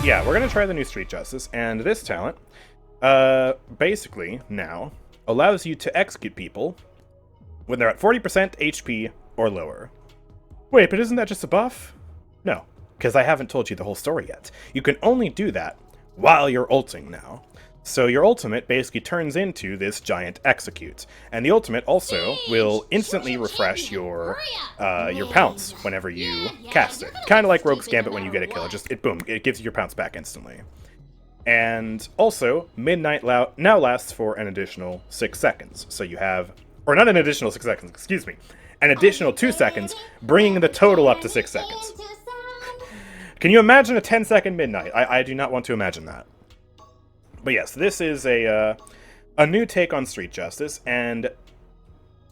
yeah, we're gonna try the new Street Justice, and this talent, basically, now, allows you to execute people when they're at 40% HP or lower. Wait, but isn't that just a buff? No, because I haven't told you the whole story yet. You can only do that while you're ulting now. So your ultimate basically turns into this giant execute, and the ultimate also will instantly refresh your pounce whenever you cast it. Kind of like Rogue's Gambit when you get a kill, it gives you your pounce back instantly. And also, Midnight now lasts for an additional 6 seconds. So you have, or not an additional 6 seconds, excuse me, an additional 2 seconds, bringing the total up to 6 seconds. Can you imagine a 10-second Midnight? I do not want to imagine that. But yes, this is a new take on Street Justice, and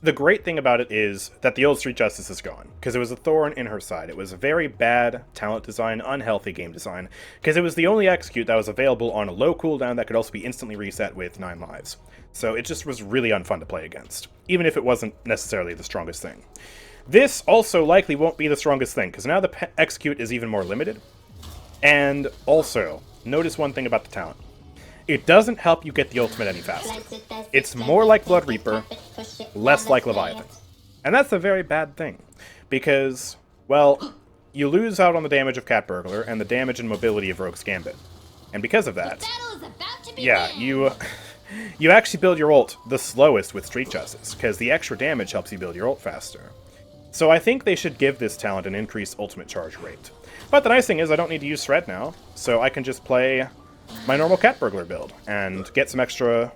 the great thing about it is that the old Street Justice is gone, because it was a thorn in her side. It was a very bad talent design, unhealthy game design, because it was the only execute that was available on a low cooldown that could also be instantly reset with 9 lives. So it just was really unfun to play against, even if it wasn't necessarily the strongest thing. This also likely won't be the strongest thing, because now the execute is even more limited. And also, notice one thing about the talent. It doesn't help you get the ultimate any faster. It's more like Blood Reaper, less like Leviathan. And that's a very bad thing, because, well, you lose out on the damage of Cat Burglar and the damage and mobility of Rogue's Gambit. And because of that, yeah, you actually build your ult the slowest with Street Justice, because the extra damage helps you build your ult faster. So I think they should give this talent an increased ultimate charge rate. But the nice thing is I don't need to use Shred now, so I can just play my normal Cat Burglar build and get some extra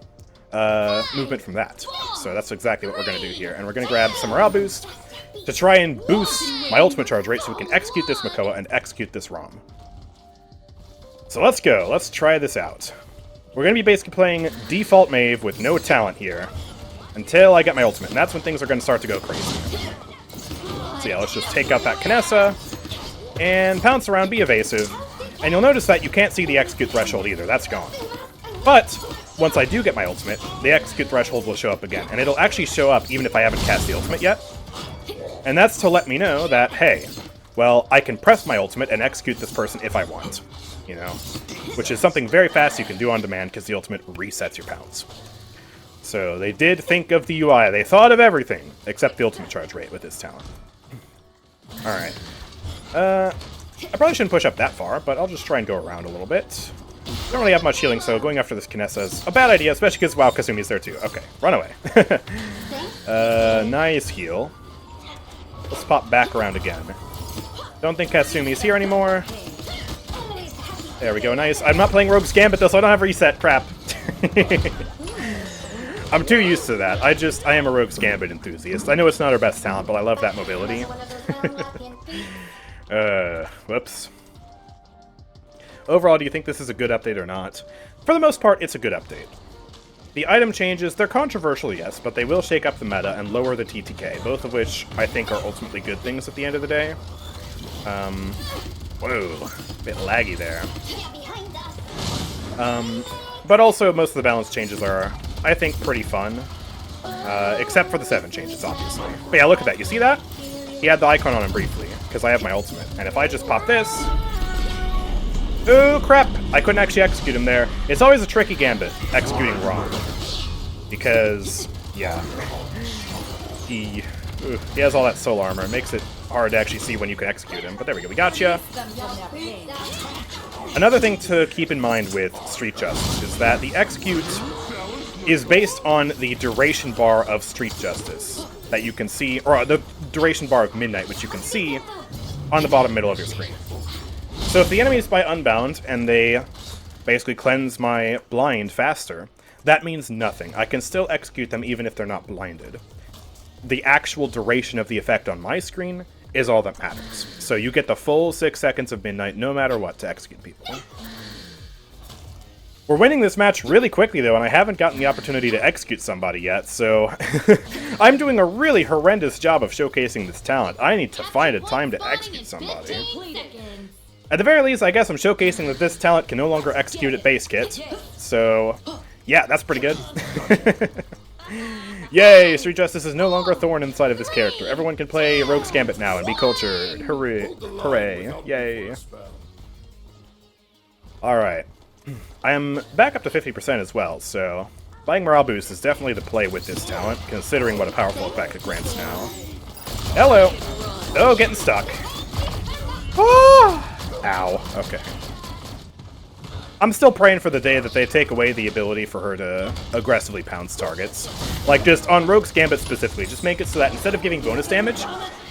movement from that. So that's exactly what we're going to do here. And we're going to grab some morale boost to try and boost my ultimate charge rate so we can execute this Makoa and execute this ROM. So let's go. Let's try this out. We're going to be basically playing default Maeve with no talent here until I get my ultimate. And that's when things are going to start to go crazy. So yeah, let's just take out that Kinessa and pounce around, be evasive. And you'll notice that you can't see the execute threshold either. That's gone. But once I do get my ultimate, the execute threshold will show up again. And it'll actually show up even if I haven't cast the ultimate yet. And that's to let me know that, hey, well, I can press my ultimate and execute this person if I want. You know? Which is something very fast you can do on demand because the ultimate resets your pounce. So they did think of the UI. They thought of everything except the ultimate charge rate with this talent. Alright. I probably shouldn't push up that far, but I'll just try and go around a little bit. Don't really have much healing, so going after this Kinessa is a bad idea, especially because, wow, Kasumi's there too. Okay, run away. Nice heal. Let's pop back around again. Don't think Kasumi's here anymore. There we go, nice. I'm not playing Rogue's Gambit though, so I don't have reset. Crap. I'm too used to that. I am a Rogue's Gambit enthusiast. I know it's not our best talent, but I love that mobility. Whoops. Overall, do you think this is a good update or not? For the most part, it's a good update. The item changes, they're controversial, yes, but they will shake up the meta and lower the TTK, both of which I think are ultimately good things at the end of the day. Whoa, a bit laggy there. But also, most of the balance changes are, I think, pretty fun. Except for the 7 changes, obviously. But yeah, look at that, you see that? He had the icon on him briefly, because I have my ultimate. And if I just pop this... Oh, crap! I couldn't actually execute him there. It's always a tricky gambit, executing wrong. Because, yeah. He has all that soul armor. It makes it hard to actually see when you can execute him. But there we go, we gotcha! Another thing to keep in mind with Street Justice is that the execute is based on the duration bar of Street Justice that you can see, or the duration bar of Midnight, which you can see on the bottom middle of your screen. So if the enemy is by Unbound, and they basically cleanse my blind faster, that means nothing. I can still execute them even if they're not blinded. The actual duration of the effect on my screen is all that matters. So you get the full 6 seconds of Midnight no matter what to execute people. We're winning this match really quickly, though, and I haven't gotten the opportunity to execute somebody yet, so I'm doing a really horrendous job of showcasing this talent. I need to find a time to execute somebody. At the very least, I guess I'm showcasing that this talent can no longer execute at base kit, so yeah, that's pretty good. Yay! Street Justice is no longer a thorn inside of this character. Everyone can play Rogue's Gambit now and be cultured. Hooray! Hooray! Yay! Alright. I am back up to 50% as well, so buying morale boost is definitely the play with this talent, considering what a powerful effect it grants now. Hello! Oh, getting stuck. Oh! Ow. Okay. I'm still praying for the day that they take away the ability for her to aggressively pounce targets. Like, just on Rogue's Gambit specifically, just make it so that instead of giving bonus damage,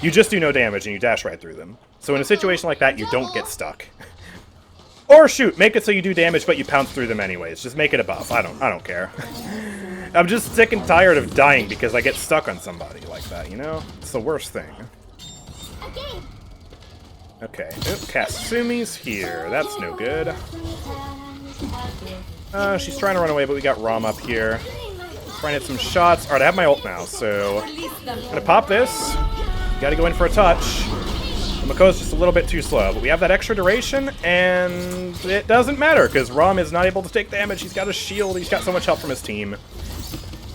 you just do no damage and you dash right through them. So in a situation like that, you don't get stuck. Or shoot, make it so you do damage but you pounce through them anyways. Just make it a buff. I don't care. I'm just sick and tired of dying because I get stuck on somebody like that, you know? It's the worst thing. Okay. Oop, Kasumi's here. That's no good. She's trying to run away, but we got Rom up here. Trying to hit some shots. Alright, I have my ult now, so I'm gonna pop this. Gotta go in for a touch. The Mako's just a little bit too slow, but we have that extra duration, and it doesn't matter, because Rom is not able to take damage. He's got a shield. He's got so much help from his team.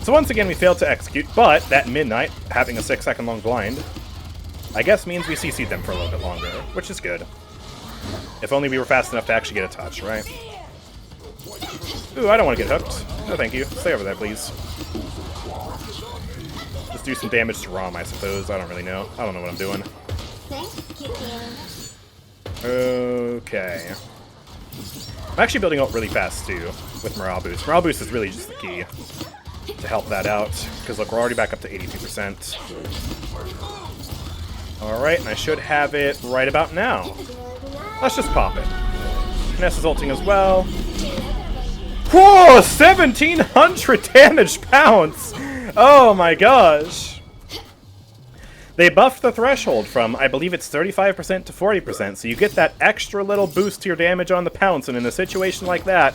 So once again, we failed to execute, but that Midnight, having a 6-second long blind, I guess means we CC'd them for a little bit longer, which is good. If only we were fast enough to actually get a touch, right? Ooh, I don't want to get hooked. No, thank you. Stay over there, please. Just do some damage to Rom, I suppose. I don't really know. I don't know what I'm doing. Okay. I'm actually building ult really fast, too, with Morale Boost. Morale Boost is really just the key to help that out. Because, look, we're already back up to 82%. Alright, and I should have it right about now. Let's just pop it. Nessa's ulting as well. Whoa! 1,700 damage pounce! Oh my gosh! They buffed the threshold from, I believe it's 35% to 40%, so you get that extra little boost to your damage on the pounce, and in a situation like that,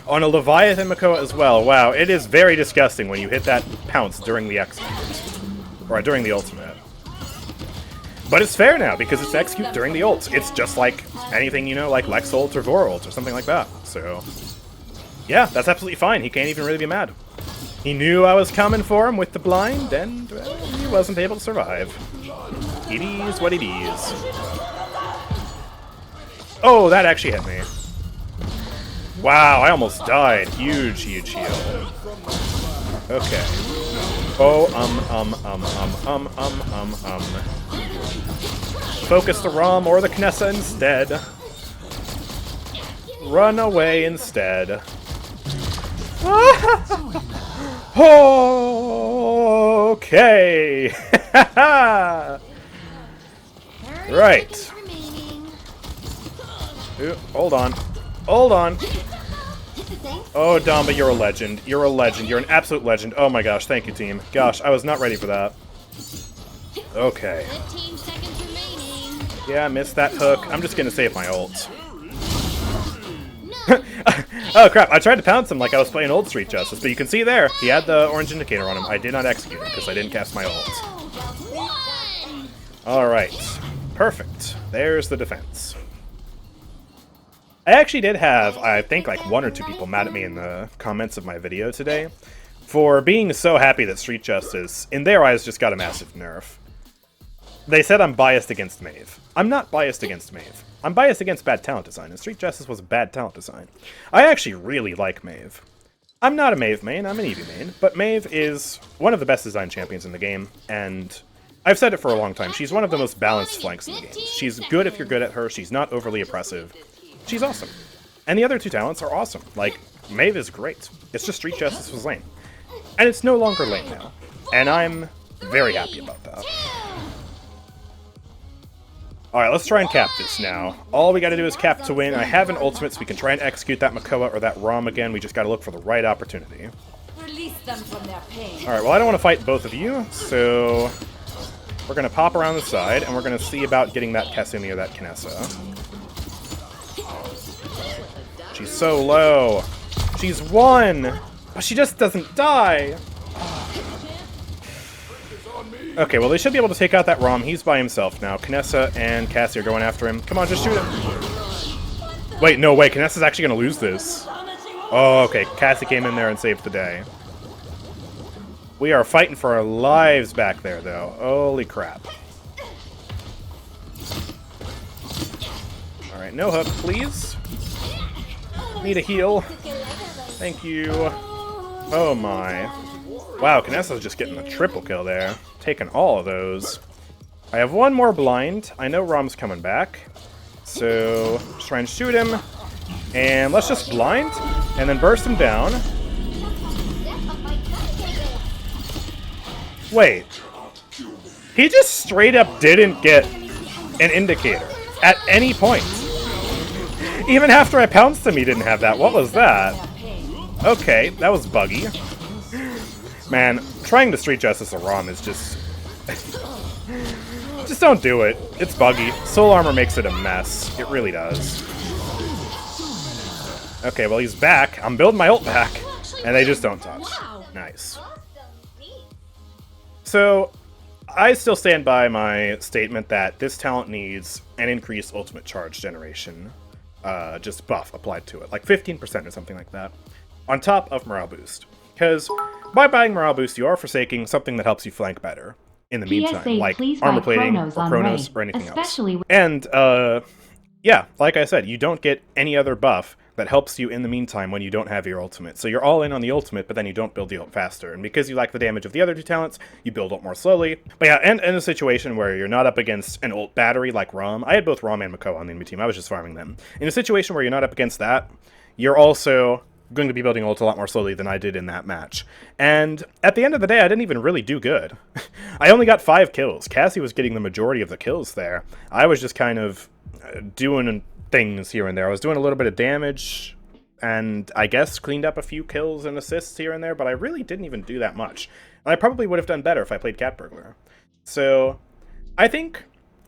on a Leviathan Mako as well, wow, it is very disgusting when you hit that pounce during the execute. Or during the ultimate. But it's fair now, because it's execute during the ult. It's just like anything, you know, like Lex ult or Vor ult or something like that, so... yeah, that's absolutely fine. He can't even really be mad. He knew I was coming for him with the blind, and he wasn't able to survive. It is what it is. Oh, that actually hit me. Wow, I almost died. Huge, huge heal. Okay. Oh, Focus the Rom or the Knessa instead. Run away instead. Okay. Right. Ooh, hold on. Hold on. Oh, Damba, you're a legend. You're a legend. You're an absolute legend. Oh my gosh, thank you, team. Gosh, I was not ready for that. Okay. Yeah, I missed that hook. I'm just gonna save my ult. Oh crap, I tried to pounce him like I was playing Old Street Justice, but you can see there, he had the orange indicator on him. I did not execute it because I didn't cast my ult. Alright, perfect. There's the defense. I actually did have, I think, like 1 or 2 people mad at me in the comments of my video today for being so happy that Street Justice, in their eyes, just got a massive nerf. They said I'm biased against Maeve. I'm not biased against Maeve. I'm biased against bad talent design, and Street Justice was bad talent design. I actually really like Maeve. I'm not a Maeve main, I'm an Eevee main, but Maeve is one of the best design champions in the game, and I've said it for a long time. She's one of the most balanced flanks in the game. She's good if you're good at her, she's not overly oppressive. She's awesome. And the other 2 talents are awesome. Like, Maeve is great. It's just Street Justice was lame. And it's no longer lame now. And I'm very happy about that. Alright, let's try and cap this now. All we gotta do is cap to win. I have an ultimate, so we can try and execute that Makoa or that Rom again. We just gotta look for the right opportunity. Alright, well I don't want to fight both of you, so... we're gonna pop around the side, and we're gonna see about getting that Kasumi or that Knessa. She's so low. She's 1! But she just doesn't die! Okay, well they should be able to take out that Rom. He's by himself now. Knessa and Cassie are going after him. Come on, just shoot him. Wait, no way. Knessa's actually going to lose this. Oh, okay. Cassie came in there and saved the day. We are fighting for our lives back there, though. Holy crap. Alright, no hook, please. Need a heal. Thank you. Oh my. Wow, Kinessa's just getting a triple kill there. Taking all of those. I have one more blind. I know Rom's coming back. So, just try and shoot him. And let's just blind, and then burst him down. Wait. He just straight up didn't get an indicator at any point. Even after I pounced him, he didn't have that. What was that? Okay, that was buggy. Man, trying to street justice a ROM is just... just don't do it. It's buggy. Soul armor makes it a mess. It really does. Okay, well he's back. I'm building my ult back. And they just don't touch. Nice. So, I still stand by my statement that this talent needs an increased ultimate charge generation. Just buff applied to it. Like 15% or something like that. On top of morale boost. Because by buying morale boost, you are forsaking something that helps you flank better in the meantime, like armor plating or Chronos or anything else. And, yeah, like I said, you don't get any other buff that helps you in the meantime when you don't have your ultimate. So you're all in on the ultimate, but then you don't build the ult faster. And because you lack the damage of the other two talents, you build ult more slowly. But yeah, and in a situation where you're not up against an ult battery like Rom, I had both Rom and Mako on the enemy team, I was just farming them. In a situation where you're not up against that, you're also going to be building ult a lot more slowly than I did in that match. And at the end of the day, I didn't even really do good. I only got 5 kills. Cassie was getting the majority of the kills there. I was just kind of doing things here and there. I was doing a little bit of damage, and I guess cleaned up a few kills and assists here and there, but I really didn't even do that much. And I probably would have done better if I played Cat Burglar. So, I think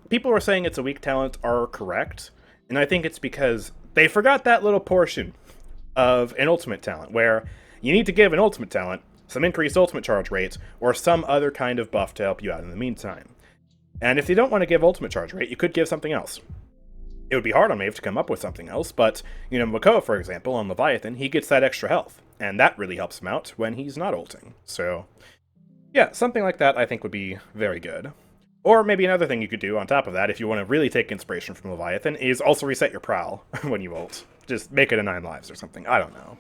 people who are saying it's a weak talent are correct, and I think it's because they forgot that little portion of an ultimate talent, where you need to give an ultimate talent some increased ultimate charge rate, or some other kind of buff to help you out in the meantime. And if you don't want to give ultimate charge rate, you could give something else. It would be hard on Maeve to come up with something else, but, you know, Mako, for example, on Leviathan, he gets that extra health, and that really helps him out when he's not ulting. So, yeah, something like that I think would be very good. Or maybe another thing you could do on top of that, if you want to really take inspiration from Leviathan, is also reset your Prowl when you ult. Just make it a 9 lives or something. I don't know.